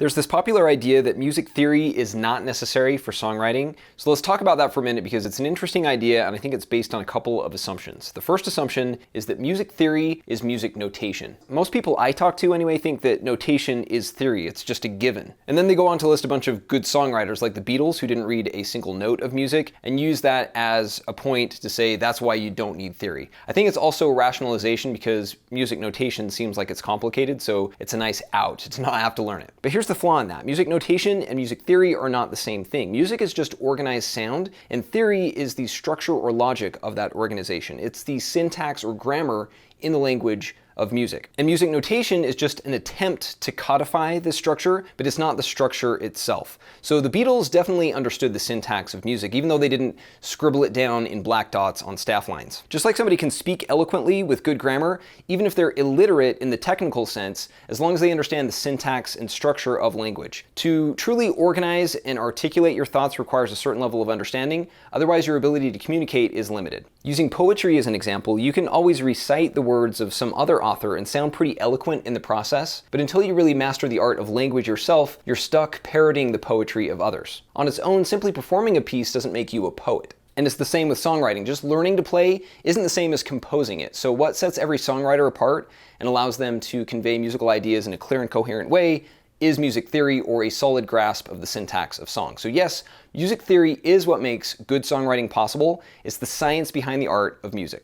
There's this popular idea that music theory is not necessary for songwriting. So let's talk about that for a minute because it's an interesting idea and I think it's based on a couple of assumptions. The first assumption is that music theory is music notation. Most people I talk to anyway think that notation is theory, it's just a given. And then they go on to list a bunch of good songwriters like the Beatles who didn't read a single note of music and use that as a point to say that's why you don't need theory. I think it's also a rationalization because music notation seems like it's complicated, so it's a nice out to not have to learn it. But here's the flaw in that. Music notation and music theory are not the same thing. Music is just organized sound, and theory is the structure or logic of that organization. It's the syntax or grammar in the language of music. And music notation is just an attempt to codify this structure, but it's not the structure itself. So the Beatles definitely understood the syntax of music, even though they didn't scribble it down in black dots on staff lines. Just like somebody can speak eloquently with good grammar, even if they're illiterate in the technical sense, as long as they understand the syntax and structure of language. To truly organize and articulate your thoughts requires a certain level of understanding, otherwise your ability to communicate is limited. Using poetry as an example, you can always recite the words of some other author and sound pretty eloquent in the process, but until you really master the art of language yourself, you're stuck parroting the poetry of others. On its own, simply performing a piece doesn't make you a poet. And it's the same with songwriting. Just learning to play isn't the same as composing it. So what sets every songwriter apart and allows them to convey musical ideas in a clear and coherent way is music theory or a solid grasp of the syntax of song. So yes, music theory is what makes good songwriting possible. It's the science behind the art of music.